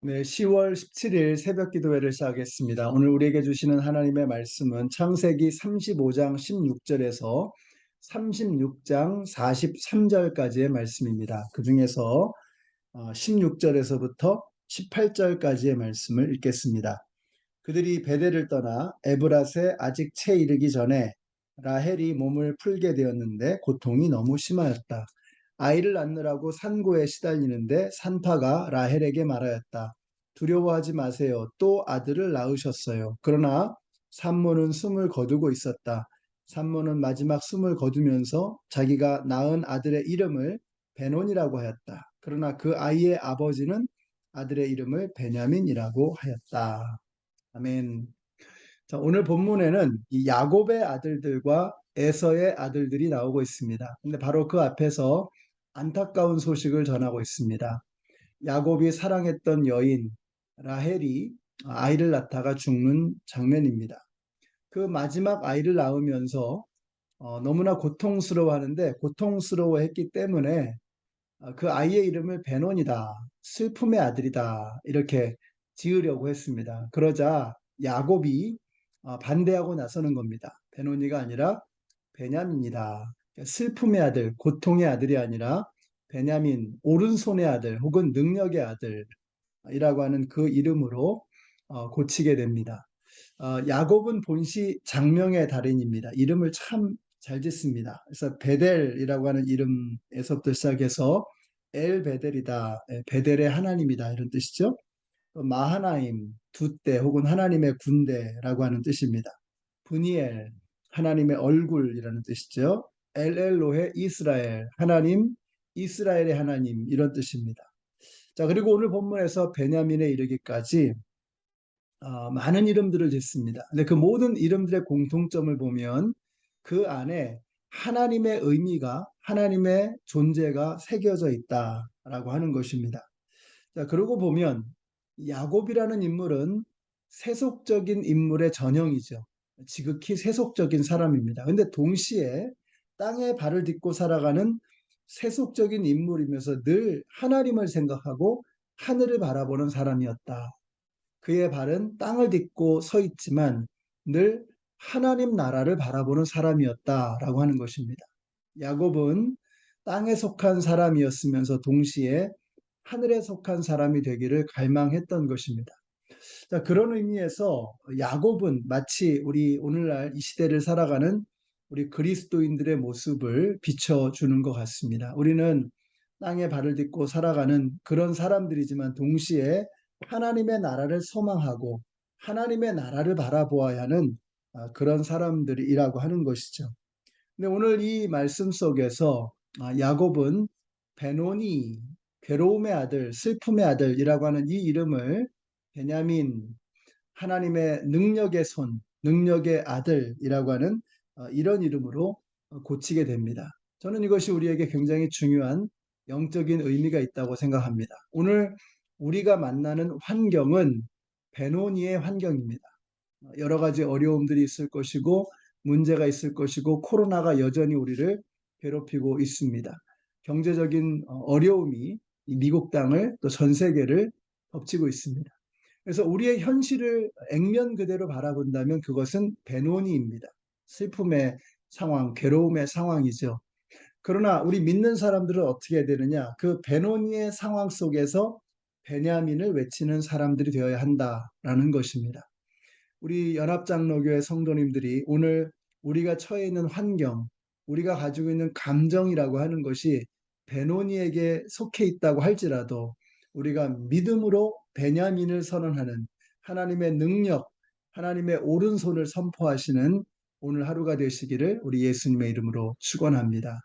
네, 10월 17일 새벽 기도회를 시작하겠습니다. 오늘 우리에게 주시는 하나님의 말씀은 창세기 35장 16절에서 36장 43절까지의 말씀입니다. 그 중에서 16절에서부터 18절까지의 말씀을 읽겠습니다. 그들이 베델을 떠나 에브랏에 아직 채 이르기 전에 라헬이 몸을 풀게 되었는데 고통이 너무 심하였다. 아이를 낳느라고 산고에 시달리는데 산파가 라헬에게 말하였다. 두려워하지 마세요. 또 아들을 낳으셨어요. 그러나 산모는 숨을 거두고 있었다. 산모는 마지막 숨을 거두면서 자기가 낳은 아들의 이름을 베논이라고 하였다. 그러나 그 아이의 아버지는 아들의 이름을 베냐민이라고 하였다. 아멘. 자, 오늘 본문에는 이 야곱의 아들들과 에서의 아들들이 나오고 있습니다. 근데 바로 그 앞에서 안타까운 소식을 전하고 있습니다. 야곱이 사랑했던 여인 라헬이 아이를 낳다가 죽는 장면입니다. 그 마지막 아이를 낳으면서 너무나 고통스러워하는데 고통스러워했기 때문에 그 아이의 이름을 베논이다, 슬픔의 아들이다 이렇게 지으려고 했습니다. 그러자 야곱이 반대하고 나서는 겁니다. 베논이가 아니라 베냐민이다. 슬픔의 아들, 고통의 아들이 아니라 베냐민, 오른손의 아들 혹은 능력의 아들이라고 하는 그 이름으로 고치게 됩니다. 야곱은 본시 장명의 달인입니다. 이름을 참 잘 짓습니다. 그래서 베델이라고 하는 이름에서부터 시작해서 엘 베델이다, 베델의 하나님이다 이런 뜻이죠. 또 마하나임, 두때 혹은 하나님의 군대라고 하는 뜻입니다. 브니엘, 하나님의 얼굴이라는 뜻이죠. 엘엘로헤 이스라엘, 하나님, 이스라엘의 하나님 이런 뜻입니다. 자, 그리고 오늘 본문에서 베냐민에 이르기까지 많은 이름들을 짓습니다. 근데 그 모든 이름들의 공통점을 보면 그 안에 하나님의 의미가, 하나님의 존재가 새겨져 있다라고 하는 것입니다. 자, 그러고 보면 야곱이라는 인물은 세속적인 인물의 전형이죠. 지극히 세속적인 사람입니다. 근데 동시에 땅에 발을 딛고 살아가는 세속적인 인물이면서 늘 하나님을 생각하고 하늘을 바라보는 사람이었다. 그의 발은 땅을 딛고 서 있지만 늘 하나님 나라를 바라보는 사람이었다라고 하는 것입니다. 야곱은 땅에 속한 사람이었으면서 동시에 하늘에 속한 사람이 되기를 갈망했던 것입니다. 자, 그런 의미에서 야곱은 마치 우리 오늘날 이 시대를 살아가는 우리 그리스도인들의 모습을 비춰주는 것 같습니다. 우리는 땅에 발을 딛고 살아가는 그런 사람들이지만 동시에 하나님의 나라를 소망하고 하나님의 나라를 바라보아야 하는 그런 사람들이라고 하는 것이죠. 근데 오늘 이 말씀 속에서 야곱은 베노니, 괴로움의 아들, 슬픔의 아들이라고 하는 이 이름을 베냐민, 하나님의 능력의 손, 능력의 아들이라고 하는 이런 이름으로 고치게 됩니다. 저는 이것이 우리에게 굉장히 중요한 영적인 의미가 있다고 생각합니다. 오늘 우리가 만나는 환경은 베노니의 환경입니다. 여러 가지 어려움들이 있을 것이고 문제가 있을 것이고 코로나가 여전히 우리를 괴롭히고 있습니다. 경제적인 어려움이 미국 땅을 또 전 세계를 덮치고 있습니다. 그래서 우리의 현실을 액면 그대로 바라본다면 그것은 베노니입니다. 슬픔의 상황, 괴로움의 상황이죠. 그러나 우리 믿는 사람들은 어떻게 해야 되느냐? 그 베노니의 상황 속에서 베냐민을 외치는 사람들이 되어야 한다라는 것입니다. 우리 연합장로교회 성도님들이 오늘 우리가 처해 있는 환경, 우리가 가지고 있는 감정이라고 하는 것이 베노니에게 속해 있다고 할지라도 우리가 믿음으로 베냐민을 선언하는 하나님의 능력, 하나님의 오른손을 선포하시는 오늘 하루가 되시기를 우리 예수님의 이름으로 축원합니다.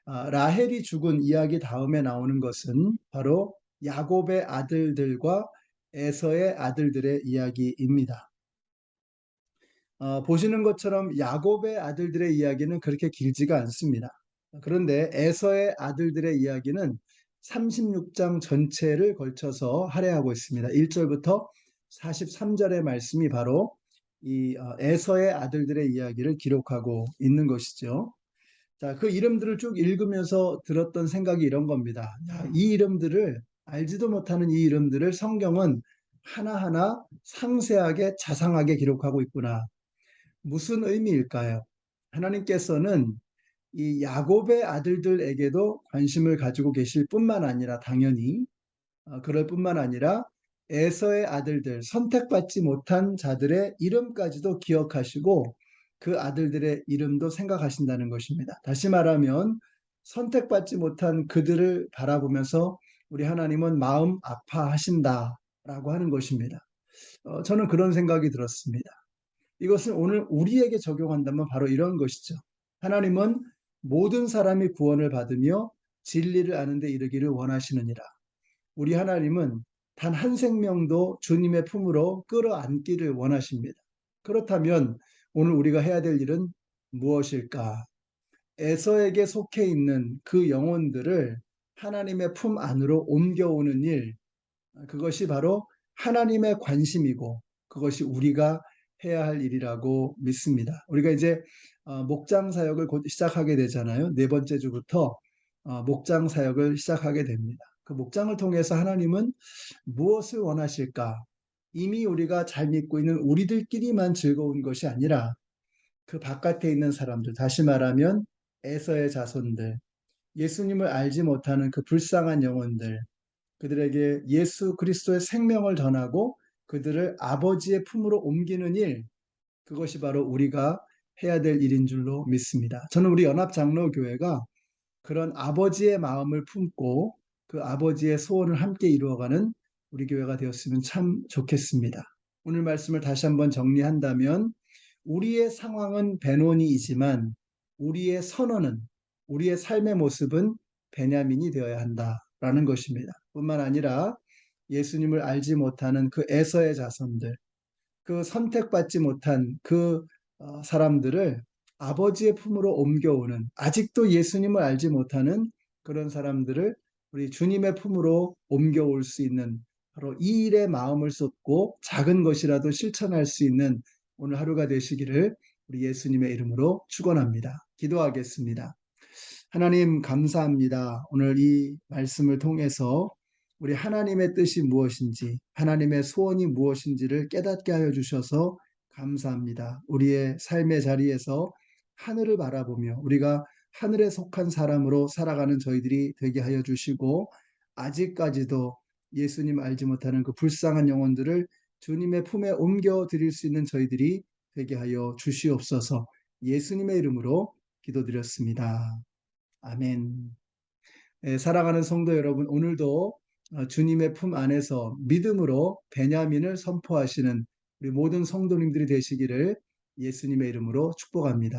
라헬이 죽은 이야기 다음에 나오는 것은 바로 야곱의 아들들과 에서의 아들들의 이야기입니다. 보시는 것처럼 야곱의 아들들의 이야기는 그렇게 길지가 않습니다. 그런데 에서의 아들들의 이야기는 36장 전체를 걸쳐서 할애하고 있습니다. 1절부터 43절의 말씀이 바로 이 에서의 아들들의 이야기를 기록하고 있는 것이죠. 자, 그 이름들을 쭉 읽으면서 들었던 생각이 이런 겁니다. 야, 이 이름들을 알지도 못하는 이 이름들을 성경은 하나하나 상세하게 자상하게 기록하고 있구나. 무슨 의미일까요? 하나님께서는 이 야곱의 아들들에게도 관심을 가지고 계실 뿐만 아니라 당연히 그럴 뿐만 아니라 에서의 아들들, 선택받지 못한 자들의 이름까지도 기억하시고 그 아들들의 이름도 생각하신다는 것입니다. 다시 말하면 선택받지 못한 그들을 바라보면서 우리 하나님은 마음 아파하신다라고 하는 것입니다. 저는 그런 생각이 들었습니다. 이것을 오늘 우리에게 적용한다면 바로 이런 것이죠. 하나님은 모든 사람이 구원을 받으며 진리를 아는 데 이르기를 원하시느니라. 우리 하나님은 단 한 생명도 주님의 품으로 끌어안기를 원하십니다. 그렇다면 오늘 우리가 해야 될 일은 무엇일까? 에서에게 속해 있는 그 영혼들을 하나님의 품 안으로 옮겨오는 일, 그것이 바로 하나님의 관심이고 그것이 우리가 해야 할 일이라고 믿습니다. 우리가 이제 목장 사역을 곧 시작하게 되잖아요. 네 번째 주부터 목장 사역을 시작하게 됩니다. 그 목장을 통해서 하나님은 무엇을 원하실까? 이미 우리가 잘 믿고 있는 우리들끼리만 즐거운 것이 아니라 그 바깥에 있는 사람들, 다시 말하면 에서의 자손들, 예수님을 알지 못하는 그 불쌍한 영혼들, 그들에게 예수 그리스도의 생명을 전하고 그들을 아버지의 품으로 옮기는 일, 그것이 바로 우리가 해야 될 일인 줄로 믿습니다. 저는 우리 연합장로교회가 그런 아버지의 마음을 품고 그 아버지의 소원을 함께 이루어가는 우리 교회가 되었으면 참 좋겠습니다. 오늘 말씀을 다시 한번 정리한다면 우리의 상황은 베노니이지만 우리의 선언은, 우리의 삶의 모습은 베냐민이 되어야 한다라는 것입니다. 뿐만 아니라 예수님을 알지 못하는 그 에서의 자손들, 그 선택받지 못한 그 사람들을 아버지의 품으로 옮겨오는, 아직도 예수님을 알지 못하는 그런 사람들을 우리 주님의 품으로 옮겨올 수 있는 바로 이 일에 마음을 쏟고 작은 것이라도 실천할 수 있는 오늘 하루가 되시기를 우리 예수님의 이름으로 축원합니다. 기도하겠습니다. 하나님 감사합니다. 오늘 이 말씀을 통해서 우리 하나님의 뜻이 무엇인지, 하나님의 소원이 무엇인지를 깨닫게 하여 주셔서 감사합니다. 우리의 삶의 자리에서 하늘을 바라보며 우리가 하늘에 속한 사람으로 살아가는 저희들이 되게 하여 주시고, 아직까지도 예수님 알지 못하는 그 불쌍한 영혼들을 주님의 품에 옮겨 드릴 수 있는 저희들이 되게 하여 주시옵소서. 예수님의 이름으로 기도드렸습니다. 아멘. 사랑하는 성도 여러분, 오늘도 주님의 품 안에서 믿음으로 베냐민을 선포하시는 우리 모든 성도님들이 되시기를 예수님의 이름으로 축복합니다.